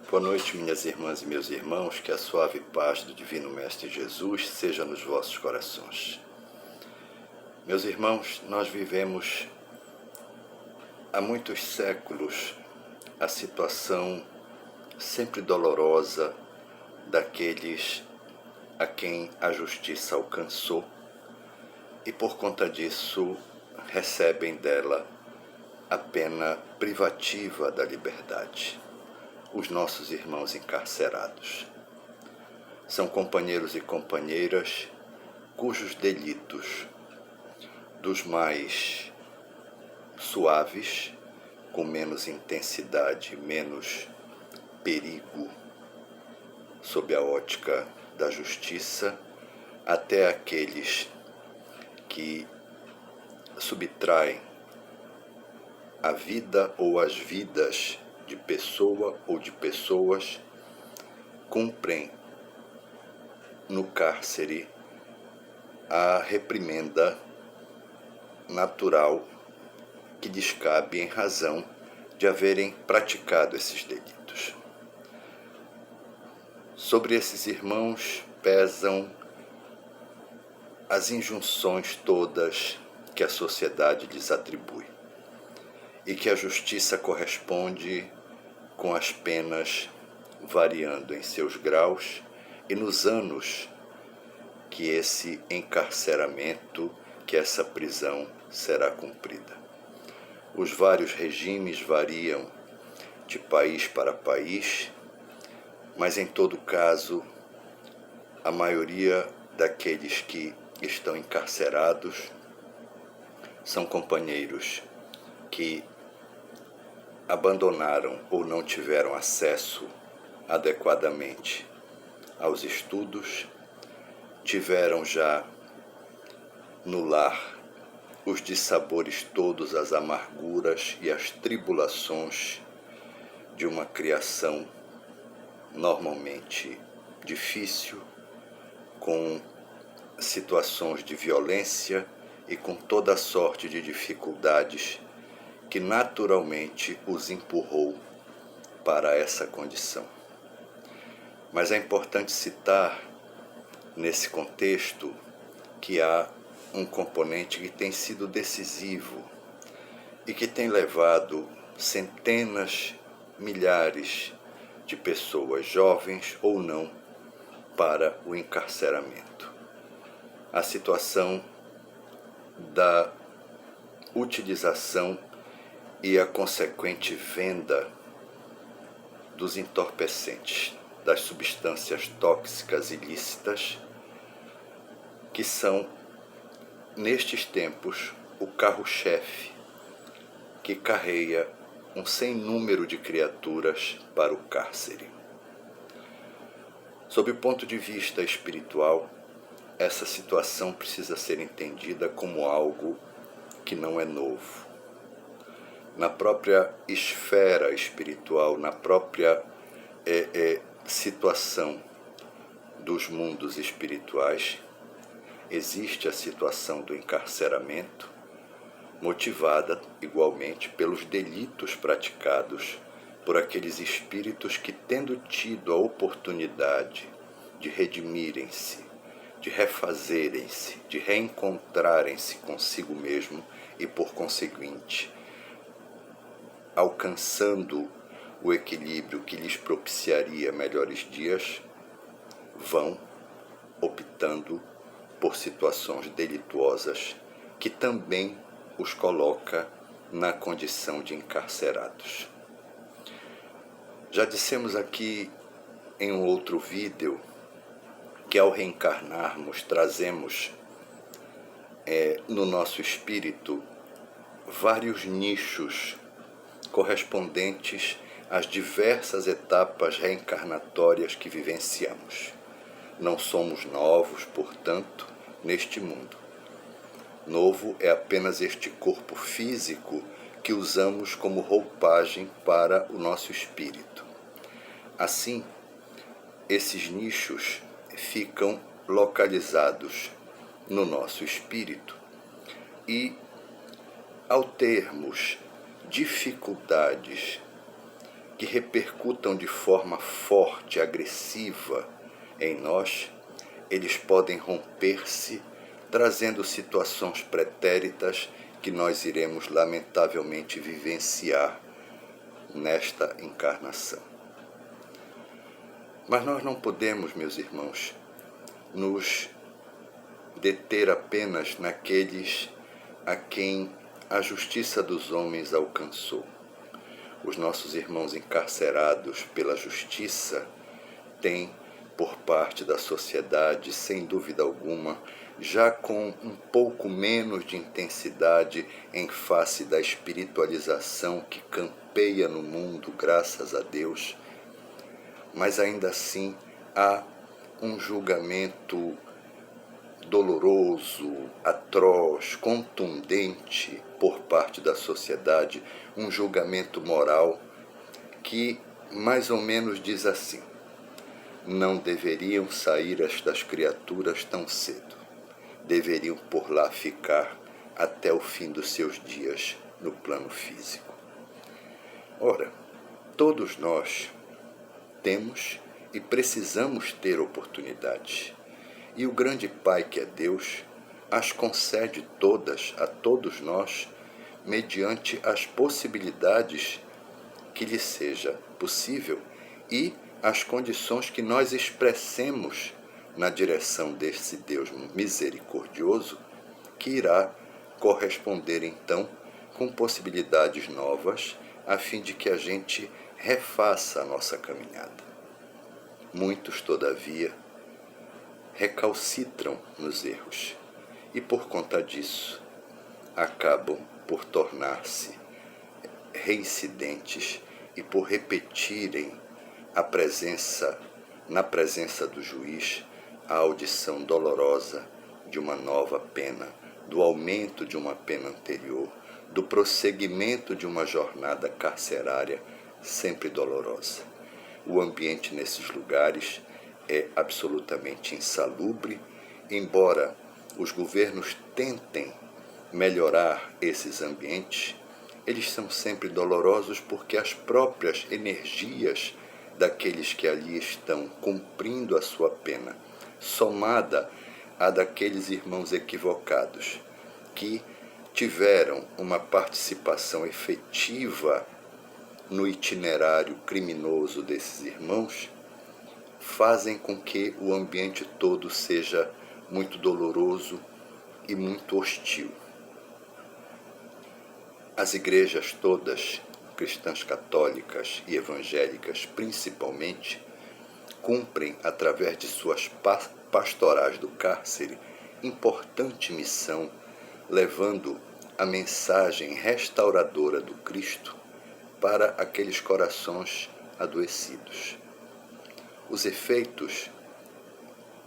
Boa noite, minhas irmãs e meus irmãos, que a suave paz do Divino Mestre Jesus seja nos vossos corações. Meus irmãos, nós vivemos há muitos séculos a situação sempre dolorosa daqueles a quem a justiça alcançou e por conta disso recebem dela a pena privativa da liberdade. Os nossos irmãos encarcerados são companheiros e companheiras cujos delitos, dos mais suaves, com menos intensidade, menos perigo sob a ótica da justiça, até aqueles que subtraem a vida ou as vidas de pessoa ou de pessoas, cumprem no cárcere a reprimenda natural que lhes cabe em razão de haverem praticado esses delitos. Sobre esses irmãos pesam as injunções todas que a sociedade lhes atribui e que a justiça corresponde com as penas variando em seus graus e nos anos que esse encarceramento, que essa prisão será cumprida. Os vários regimes variam de país para país, mas em todo caso, a maioria daqueles que estão encarcerados são companheiros que abandonaram ou não tiveram acesso adequadamente aos estudos, tiveram já no lar os dissabores todos, as amarguras e as tribulações de uma criação normalmente difícil, com situações de violência e com toda sorte de dificuldades que naturalmente os empurrou para essa condição. Mas é importante citar, nesse contexto, que há um componente que tem sido decisivo e que tem levado centenas, milhares de pessoas, jovens ou não, para o encarceramento. A situação da utilização e a consequente venda dos entorpecentes, das substâncias tóxicas ilícitas, que são, nestes tempos, o carro-chefe que carrega um sem número de criaturas para o cárcere. Sob o ponto de vista espiritual, essa situação precisa ser entendida como algo que não é novo. Na própria esfera espiritual, na própria situação dos mundos espirituais, existe a situação do encarceramento, motivada igualmente pelos delitos praticados por aqueles espíritos que, tendo tido a oportunidade de redimirem-se, de refazerem-se, de reencontrarem-se consigo mesmo e, por conseguinte, alcançando o equilíbrio que lhes propiciaria melhores dias, vão optando por situações delituosas que também os coloca na condição de encarcerados. Já dissemos aqui em um outro vídeo que ao reencarnarmos trazemos no nosso espírito vários nichos correspondentes às diversas etapas reencarnatórias que vivenciamos. Não somos novos, portanto, neste mundo. Novo é apenas este corpo físico que usamos como roupagem para o nosso espírito. Assim, esses nichos ficam localizados no nosso espírito e, ao termos dificuldades que repercutam de forma forte, agressiva em nós, eles podem romper-se, trazendo situações pretéritas que nós iremos lamentavelmente vivenciar nesta encarnação. Mas nós não podemos, meus irmãos, nos deter apenas naqueles a quem a justiça dos homens alcançou. Os nossos irmãos encarcerados pela justiça têm, por parte da sociedade, sem dúvida alguma, já com um pouco menos de intensidade em face da espiritualização que campeia no mundo, graças a Deus, mas ainda assim há um julgamento doloroso, atroz, contundente por parte da sociedade, um julgamento moral que mais ou menos diz assim: não deveriam sair estas criaturas tão cedo, deveriam por lá ficar até o fim dos seus dias no plano físico. Ora, todos nós temos e precisamos ter oportunidades. E o grande Pai, que é Deus, as concede todas a todos nós, mediante as possibilidades que lhe seja possível e as condições que nós expressemos na direção desse Deus misericordioso, que irá corresponder então com possibilidades novas, a fim de que a gente refaça a nossa caminhada. Muitos, todavia, recalcitram nos erros e, por conta disso, acabam por tornar-se reincidentes e por repetirem na presença do juiz, a audição dolorosa de uma nova pena, do aumento de uma pena anterior, do prosseguimento de uma jornada carcerária sempre dolorosa. O ambiente nesses lugares é absolutamente insalubre, embora os governos tentem melhorar esses ambientes, eles são sempre dolorosos porque as próprias energias daqueles que ali estão cumprindo a sua pena, somada à daqueles irmãos equivocados, que tiveram uma participação efetiva no itinerário criminoso desses irmãos, fazem com que o ambiente todo seja muito doloroso e muito hostil. As igrejas todas, cristãs católicas e evangélicas principalmente, cumprem, através de suas pastorais do cárcere, importante missão, levando a mensagem restauradora do Cristo para aqueles corações adoecidos. Os efeitos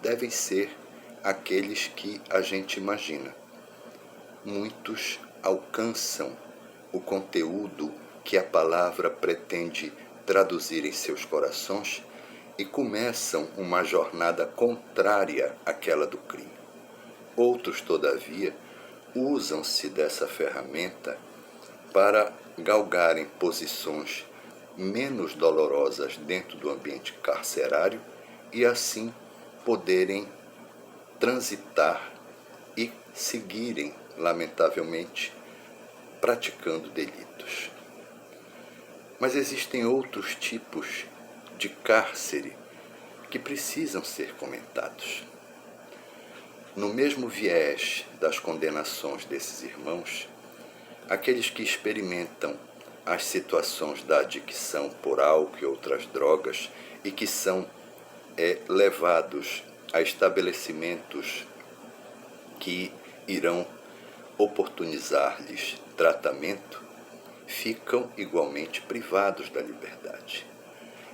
devem ser aqueles que a gente imagina. Muitos alcançam o conteúdo que a palavra pretende traduzir em seus corações e começam uma jornada contrária àquela do crime. Outros, todavia, usam-se dessa ferramenta para galgarem posições menos dolorosas dentro do ambiente carcerário e assim poderem transitar e seguirem, lamentavelmente, praticando delitos. Mas existem outros tipos de cárcere que precisam ser comentados. No mesmo viés das condenações desses irmãos, aqueles que experimentam as situações da adicção por álcool e outras drogas e que são levados a estabelecimentos que irão oportunizar-lhes tratamento, ficam igualmente privados da liberdade.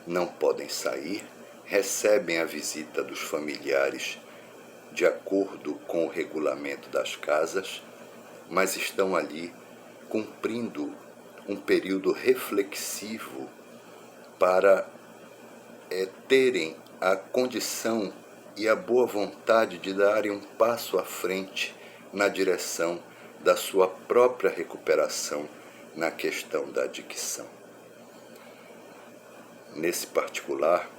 Não podem sair, recebem a visita dos familiares de acordo com o regulamento das casas, mas estão ali cumprindo um período reflexivo para terem a condição e a boa vontade de darem um passo à frente na direção da sua própria recuperação na questão da adicção. nesse particular,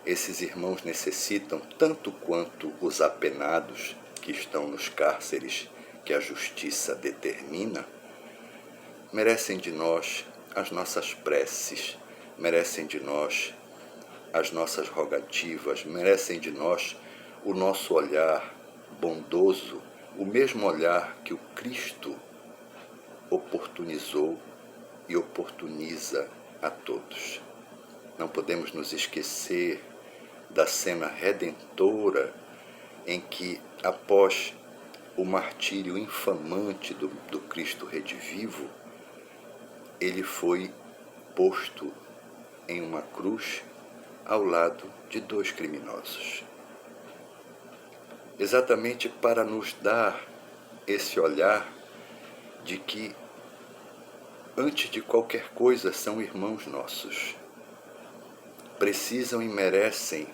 esses irmãos necessitam, tanto quanto os apenados que estão nos cárceres que a justiça determina, merecem de nós as nossas preces, merecem de nós as nossas rogativas, merecem de nós o nosso olhar bondoso, o mesmo olhar que o Cristo oportunizou e oportuniza a todos. Não podemos nos esquecer da cena redentora em que, após o martírio infamante do Cristo redivivo, ele foi posto em uma cruz ao lado de 2 criminosos. Exatamente para nos dar esse olhar de que, antes de qualquer coisa, são irmãos nossos. Precisam e merecem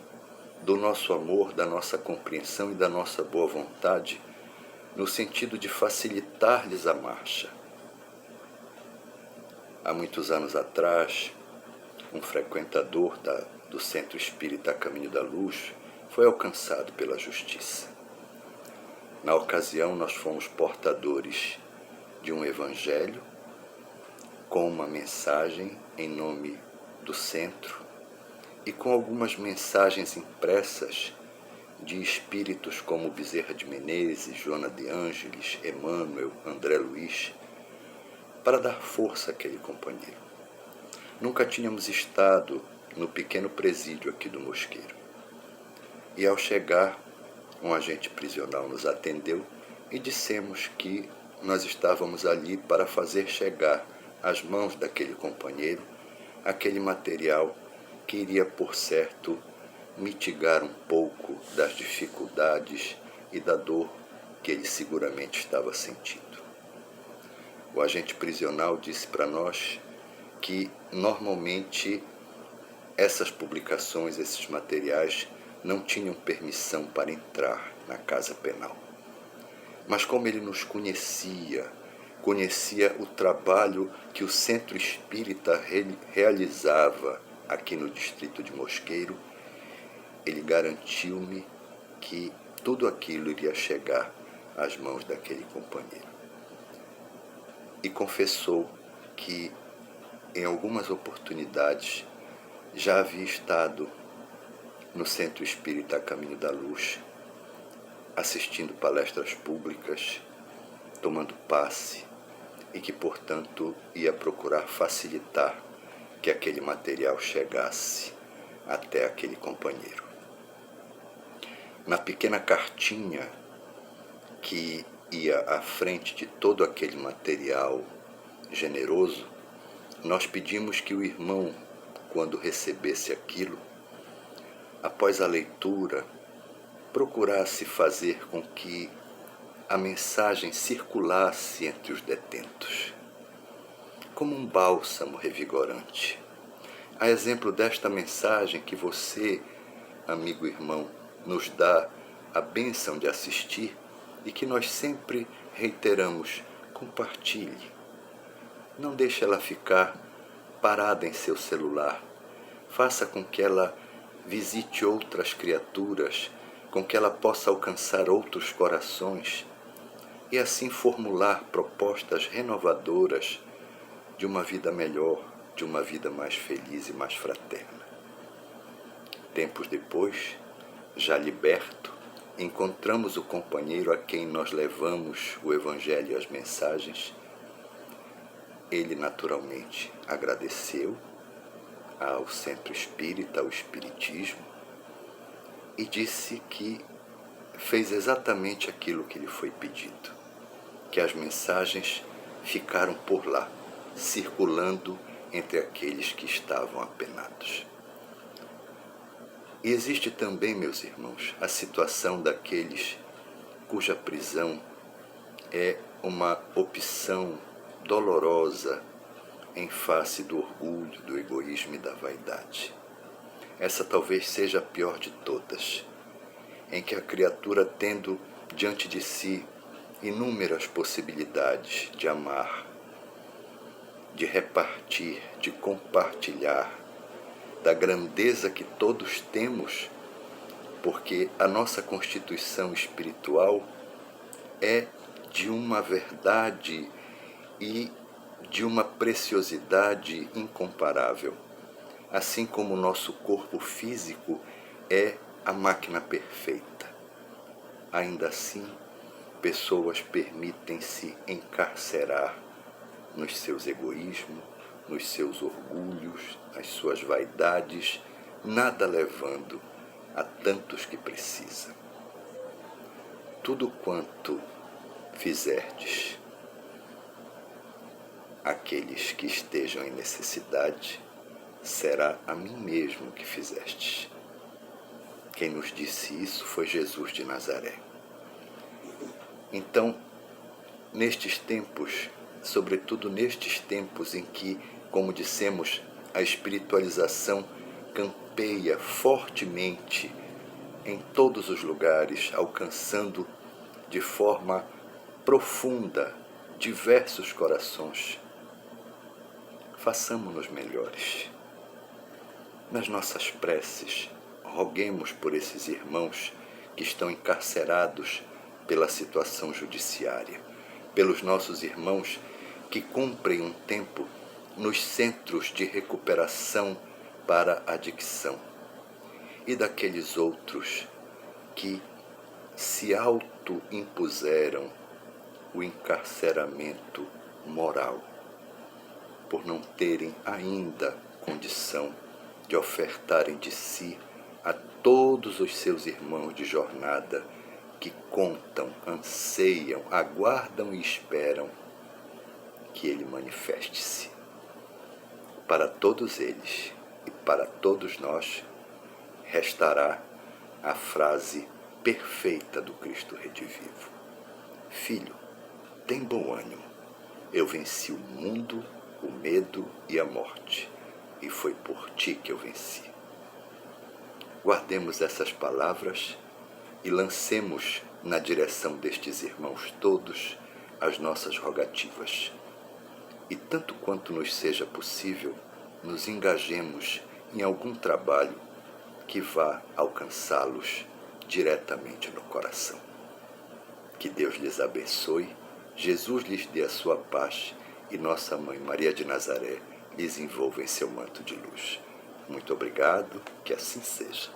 do nosso amor, da nossa compreensão e da nossa boa vontade, no sentido de facilitar-lhes a marcha. Há muitos anos atrás, um frequentador do Centro Espírita Caminho da Luz foi alcançado pela justiça. Na ocasião, nós fomos portadores de um evangelho com uma mensagem em nome do centro e com algumas mensagens impressas de espíritos como Bezerra de Menezes, Joana de Ângeles, Emmanuel, André Luiz, para dar força àquele companheiro. Nunca tínhamos estado no pequeno presídio aqui do Mosqueiro. E ao chegar, um agente prisional nos atendeu e dissemos que nós estávamos ali para fazer chegar às mãos daquele companheiro aquele material que iria, por certo, mitigar um pouco das dificuldades e da dor que ele seguramente estava sentindo. O agente prisional disse para nós que, normalmente, essas publicações, esses materiais, não tinham permissão para entrar na casa penal. Mas como ele nos conhecia o trabalho que o Centro Espírita realizava aqui no distrito de Mosqueiro, ele garantiu-me que tudo aquilo iria chegar às mãos daquele companheiro. E confessou que, em algumas oportunidades, já havia estado no Centro Espírita Caminho da Luz, assistindo palestras públicas, tomando passe, e que, portanto, ia procurar facilitar que aquele material chegasse até aquele companheiro. Na pequena cartinha que ia à frente de todo aquele material generoso, nós pedimos que o irmão, quando recebesse aquilo, após a leitura, procurasse fazer com que a mensagem circulasse entre os detentos, como um bálsamo revigorante. A exemplo desta mensagem que você, amigo irmão, nos dá a bênção de assistir e que nós sempre reiteramos: compartilhe. Não deixe ela ficar parada em seu celular. Faça com que ela visite outras criaturas, com que ela possa alcançar outros corações e assim formular propostas renovadoras de uma vida melhor, de uma vida mais feliz e mais fraterna. Tempos depois, já liberto, encontramos o companheiro a quem nós levamos o Evangelho e as mensagens. Ele naturalmente agradeceu ao Centro Espírita, ao Espiritismo, e disse que fez exatamente aquilo que lhe foi pedido, que as mensagens ficaram por lá, circulando entre aqueles que estavam apenados. E existe também, meus irmãos, a situação daqueles cuja prisão é uma opção dolorosa em face do orgulho, do egoísmo e da vaidade. Essa talvez seja a pior de todas, em que a criatura, tendo diante de si inúmeras possibilidades de amar, de repartir, de compartilhar, da grandeza que todos temos, porque a nossa constituição espiritual é de uma verdade e de uma preciosidade incomparável. Assim como o nosso corpo físico é a máquina perfeita. Ainda assim, pessoas permitem-se encarcerar nos seus egoísmos, nos seus orgulhos, nas suas vaidades, nada levando a tantos que precisam. Tudo quanto fizerdes àqueles que estejam em necessidade, será a mim mesmo que fizestes. Quem nos disse isso foi Jesus de Nazaré. Então, nestes tempos, sobretudo nestes tempos em que, como dissemos, a espiritualização campeia fortemente em todos os lugares, alcançando de forma profunda diversos corações, façamo-nos melhores. Nas nossas preces, roguemos por esses irmãos que estão encarcerados pela situação judiciária, pelos nossos irmãos que cumprem um tempo nos centros de recuperação para a adicção, e daqueles outros que se auto-impuseram o encarceramento moral, por não terem ainda condição de ofertarem de si a todos os seus irmãos de jornada que contam, anseiam, aguardam e esperam que ele manifeste-se. Para todos eles e para todos nós, restará a frase perfeita do Cristo redivivo: Filho, tem bom ânimo, eu venci o mundo, o medo e a morte, e foi por ti que eu venci. Guardemos essas palavras e lancemos na direção destes irmãos todos as nossas rogativas. E tanto quanto nos seja possível, nos engajemos em algum trabalho que vá alcançá-los diretamente no coração. Que Deus lhes abençoe, Jesus lhes dê a sua paz e Nossa Mãe Maria de Nazaré lhes envolva em seu manto de luz. Muito obrigado, que assim seja.